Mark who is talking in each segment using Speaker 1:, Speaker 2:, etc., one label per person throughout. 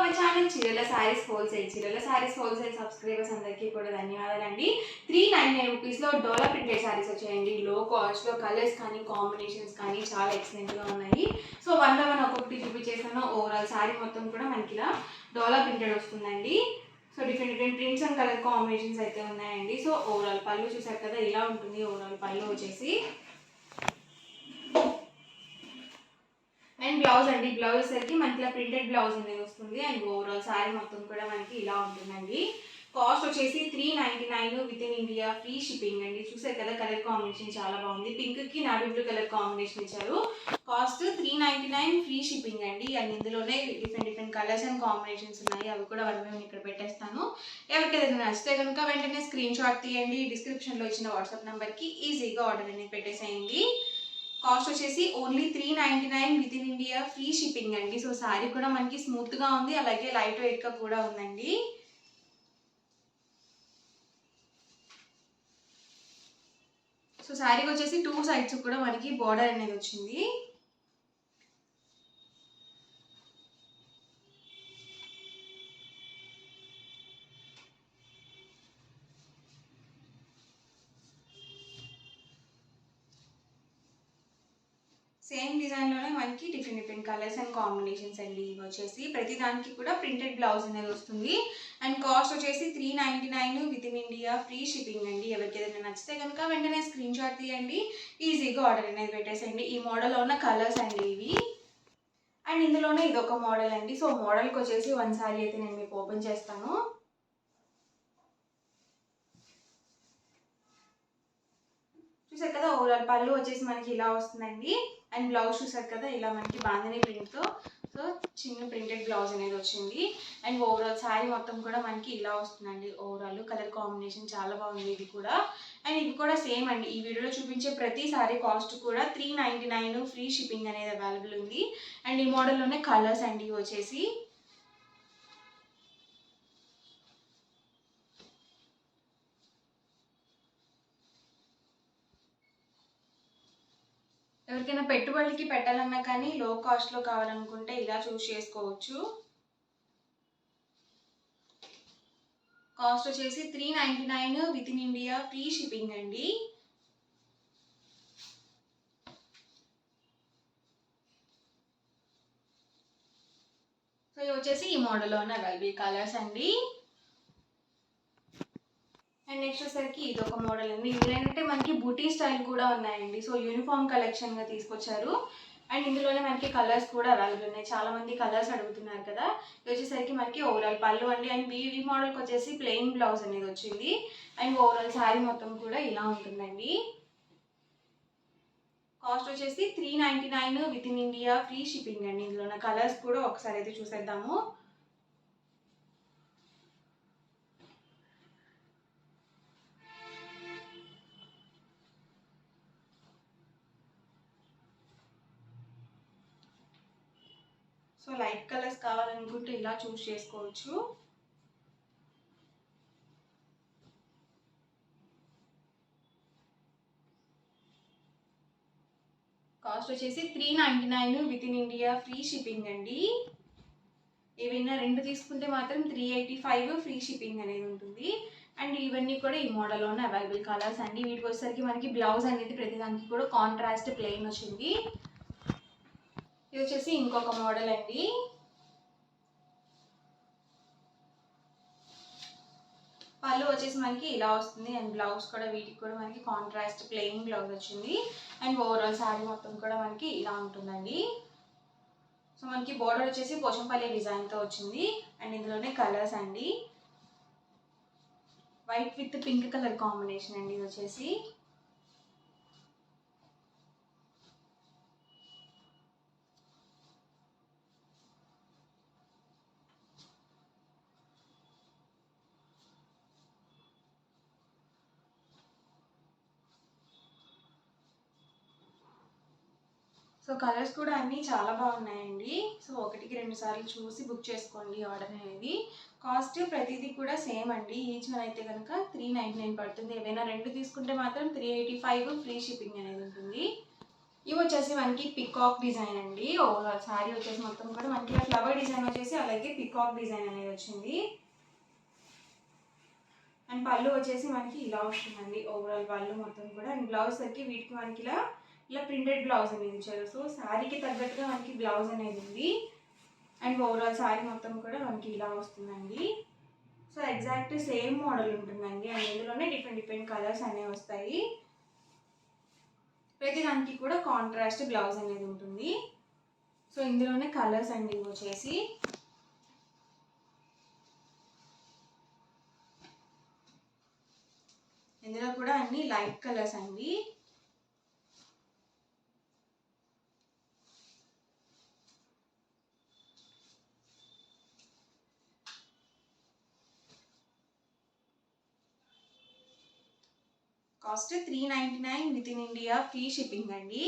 Speaker 1: మన ఛానల్ చీరల saris wholesale subscribers అందరికీ కూడా ధన్యవాదాలండి. 399 రూపీస్లో డోలా ప్రింటెడ్ సారీస్ వచ్చాయండి. లో కాస్ట్లో కలర్స్ కానీ కాంబినేషన్స్ కానీ చాలా ఎక్సలెంట్గా ఉన్నాయి. సో వన్ బై వన్ ఒక్కొక్కటి చూపించేస్తాను. ఓవరాల్ సారీ మొత్తం కూడా మనకి ఇలా డోలా ప్రింటెడ్ వస్తుందండి. So different prints and colour combinations అయితే ఉన్నాయండి. సో ఓవరాల్ పళ్ళు చూసారు కదా, ఇలా ఉంటుంది. ఓవరాల్ పళ్ళు వచ్చేసి అండ్ బ్లౌజ్ అండి, బ్లౌజ్ వచ్చేసరికి మనకి ఇలా ప్రింటెడ్ బ్లౌజ్ అనేది వస్తుంది. అండ్ ఓవరాల్ శారీ మొత్తం కూడా మనకి ఇలా ఉంటుందండి. కాస్ట్ వచ్చేసి 399 with in India, free shipping అండి. చూసారు కదా, కలర్ కాంబినేషన్ చాలా బాగుంది. పింక్కి నావీ బ్లూ కలర్ కాంబినేషన్ ఇచ్చారు. కాస్ట్ 399, ఫ్రీ షిప్పింగ్ అండి. అండ్ ఇందులోనే డిఫరెంట్ కలర్స్ అండ్ కాంబినేషన్స్ ఉన్నాయి. అవి కూడా నేను ఇక్కడ పెట్టేస్తాను. ఎవరికైనా నచ్చితే కనుక వెంటనే స్క్రీన్ షాట్ తీయండి. డిస్క్రిప్షన్లో ఇచ్చిన వాట్సాప్ నెంబర్కి ఈజీగా ఆర్డర్ అనేది పెట్టేసేయండి. కాస్ట్ వచ్చేసి only 399 with in India, free shipping అండి. సో శారీ కూడా మనకి స్మూత్గా ఉంది, అలాగే లైట్ వెయిట్గా కూడా ఉందండి. సో శారీకి వచ్చేసి 2 సైడ్స్ కూడా మనకి బార్డర్ అనేది వచ్చింది. సేమ్ డిజైన్లోనే మనకి డిఫరెంట్ కలర్స్ అండ్ కాంబినేషన్స్ అండి. ఇవి వచ్చేసి ప్రతి దానికి కూడా ప్రింటెడ్ బ్లౌజ్ అనేది వస్తుంది. అండ్ కాస్ట్ వచ్చేసి 399 with in India, free shipping అండి. ఎవరికి ఏదైనా నచ్చితే కనుక వెంటనే స్క్రీన్ షాట్ తీయండి, ఈజీగా ఆర్డర్ అనేది పెట్టేసేయండి. ఈ మోడల్లో ఉన్న కలర్స్ అండి ఇవి. అండ్ ఇందులోనే ఇదొక మోడల్ అండి. సో మోడల్కి వచ్చేసి వన్ సారీ అయితే నేను మీకు ఓపెన్ చేస్తాను. చూసారు కదా, ఓవరాల్ పళ్ళు వచ్చేసి మనకి ఇలా వస్తుందండి. అండ్ బ్లౌజ్ చూసారు కదా, ఇలా మనకి బాంధనీ ప్రింట్తో సో చిన్న ప్రింటెడ్ బ్లౌజ్ అనేది వచ్చింది. అండ్ ఓవరాల్ శారీ మొత్తం కూడా మనకి ఇలా వస్తుందండి. ఓవరాల్ కలర్ కాంబినేషన్ చాలా బాగుంది ఇది కూడా. అండ్ ఇది కూడా సేమ్ అండి. ఈ వీడియోలో చూపించే ప్రతి శారీ కాస్ట్ కూడా 399, ఫ్రీ షిప్పింగ్ అనేది అవైలబుల్ ఉంది. అండ్ ఈ మోడల్లోనే కలర్స్ అండి వచ్చేసి. ఎవరికైనా పెట్టుబడికి పెట్టాలన్నా కానీ లో కాస్ట్లో కావాలనుకుంటే ఇలా చూస్ చేసుకోవచ్చు. కాస్ట్ వచ్చేసి 399 with in India, free shipping అండి. సో ఇవి వచ్చేసి ఈ మోడల్లో ఉన్న అవైలబుల్ కలర్స్ అండి. అండ్ నెక్స్ట్ వచ్చేసరికి ఇది ఒక మోడల్ అండి. ఇందులో ఏంటంటే మనకి బూటీ స్టైల్ కూడా ఉన్నాయండి. సో యూనిఫామ్ కలెక్షన్గా తీసుకొచ్చారు. అండ్ ఇందులోనే మనకి కలర్స్ కూడా అవైలబుల్ ఉన్నాయి. చాలా మంది కలర్స్ అడుగుతున్నారు కదా. ఇది వచ్చేసరికి మనకి ఓవరాల్ పళ్ళు అండి. అండ్ ఈ మోడల్కి వచ్చేసి ప్లెయిన్ బ్లౌజ్ అనేది వచ్చింది. అండ్ ఓవరాల్ శారీ మొత్తం కూడా ఇలా ఉంటుందండి. కాస్ట్ వచ్చేసి 399 with in India, free shipping అండి. ఇందులో ఉన్న కలర్స్ కూడా ఒకసారి అయితే చూసేద్దాము. సో లైట్ కలర్స్ కావాలనుకుంటే ఇలా చూస్ చేసుకోవచ్చు. కాస్ట్ వచ్చేసి 399 with in India, free shipping అండి. ఏవైనా 2 తీసుకుంటే మాత్రం 385, ఫ్రీ షిప్పింగ్ అనేది ఉంటుంది. అండ్ ఇవన్నీ కూడా ఈ మోడల్లోనే అవైలబుల్ కలర్స్ అండి. వీటికి వచ్చేసరికి మనకి బ్లౌజ్ అనేది ప్రతిదానికి కూడా కాంట్రాస్ట్ ప్లెయిన్ వచ్చింది. ఇది వచ్చేసి ఇంకొక మోడల్ అండి. పళ్ళు వచ్చేసి మనకి ఇలా వస్తుంది. అండ్ బ్లౌజ్ కూడా వీటికి కూడా మనకి కాంట్రాస్ట్ ప్లెయిన్ బ్లౌజ్ వచ్చింది. అండ్ ఓవరాల్ శారీ మొత్తం కూడా మనకి ఇలా ఉంటుందండి. సో మనకి బోర్డర్ వచ్చేసి పోచంపల్లి డిజైన్తో వచ్చింది. అండ్ ఇందులోనే కలర్స్ అండి. White with pink colour combination అండి ఇది వచ్చేసి. సో కలర్స్ కూడా అన్నీ చాలా బాగున్నాయండి. సో 1-2 సార్లు చూసి బుక్ చేసుకోండి ఆర్డర్ అనేది. కాస్ట్ ప్రతిదీ కూడా సేమ్ అండి. ఈచ్ వన్ అయితే కనుక 399 పడుతుంది. ఏవైనా 2 తీసుకుంటే మాత్రం 385, ఫ్రీ షిప్పింగ్ అనేది ఉంటుంది. ఇవి వచ్చేసి మనకి పికాక్ డిజైన్ అండి. ఓవరాల్ శారీ వచ్చేసి మొత్తం కూడా మనకి ఫ్లవర్ డిజైన్ వచ్చేసి అలాగే పికాక్ డిజైన్ అనేది వచ్చింది. అండ్ పళ్ళు వచ్చేసి మనకి ఇలా వస్తుందండి. ఓవరాల్ పళ్ళు మొత్తం కూడా. అండ్ బ్లౌజ్ సరికి వీటికి మనకి ఇలా ప్రింటెడ్ బ్లౌజ్ అనేది ఇచ్చారు. సో శారీకి తగ్గట్టుగా మనకి బ్లౌజ్ అనేది ఉంది. అండ్ ఓవరాల్ శారీ మొత్తం కూడా మనకి ఇలా వస్తుందండి. సో ఎగ్జాక్ట్ సేమ్ మోడల్ ఉంటుందండి. అండ్ ఇందులోనే డిఫరెంట్ కలర్స్ అనేవి వస్తాయి. ప్రతి దానికి కూడా కాంట్రాస్ట్ బ్లౌజ్ అనేది ఉంటుంది. సో ఇందులోనే కలర్స్ అండి ఇవి వచ్చేసి. ఇందులో కూడా అన్ని లైట్ కలర్స్ అండి. Cost 399 with in India free shipping అండి.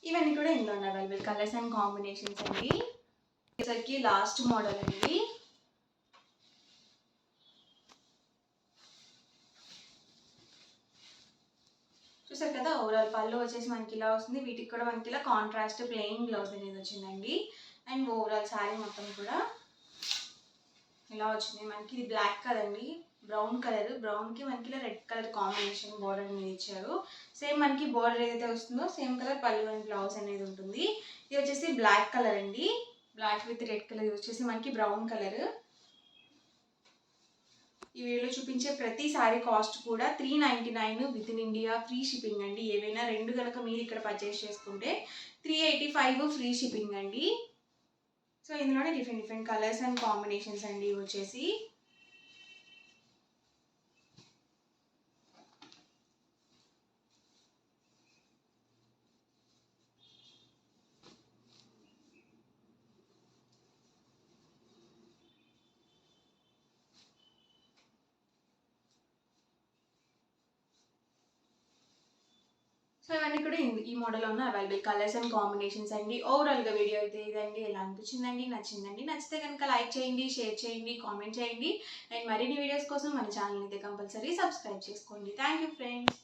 Speaker 1: ఇవన్నీ కూడా ఇందులో అవైలబుల్ కలర్స్ అండ్ కాంబినేషన్స్ అండి. వచ్చేసరికి లాస్ట్ మోడల్ అండి. చూసారు కదా, ఓవరాల్ పళ్ళు వచ్చేసి మనకి ఇలా వస్తుంది. వీటికి కూడా మనకి ఇలా కాంట్రాస్ట్ ప్లెయిన్ బ్లౌజ్ అనేది వచ్చిందండి. అండ్ ఓవరాల్ శారీ మొత్తం కూడా ఇలా వచ్చింది. మనకి ఇది బ్లాక్ కదండి, బ్రౌన్ కలర్. బ్రౌన్కి మనకి ఇలా రెడ్ కలర్ కాంబినేషన్ బోర్డర్ అనేది ఇచ్చారు. సేమ్ మనకి బోర్డర్ ఏదైతే వస్తుందో సేమ్ కలర్ పళ్ళు అండ్ బ్లౌజ్ అనేది ఉంటుంది. ఇది వచ్చేసి బ్లాక్ కలర్ అండి. Black with red colour. ఇది వచ్చేసి మనకి బ్రౌన్ కలర్. ఈ వీడియోలో చూపించే ప్రతి శారీ కాస్ట్ కూడా 399 with in India free shipping అండి. ఏవైనా రెండు కనుక మీరు ఇక్కడ పర్చేస్ చేసుకుంటే 385 ఫ్రీ షిప్పింగ్ అండి. సో ఇందులోనే డిఫరెంట్ కలర్స్ అండ్ కాంబినేషన్స్ అండి ఇవి వచ్చేసి. సో ఇవన్నీ కూడా ఈ మోడల్లో ఉన్న అవైలబుల్ కలర్స్ అండ్ కాంబినేషన్స్ అండి. ఓవరాల్గా వీడియో అయితే ఇదండి. ఎలా అనిపించిందండి? నచ్చిందండి? నచ్చితే కనుక లైక్ చేయండి, షేర్ చేయండి, కామెంట్ చేయండి. అండ్ మరిన్ని వీడియోస్ కోసం మన ఛానల్ అయితే కంపల్సరీ సబ్స్క్రైబ్ చేసుకోండి. Thank you friends.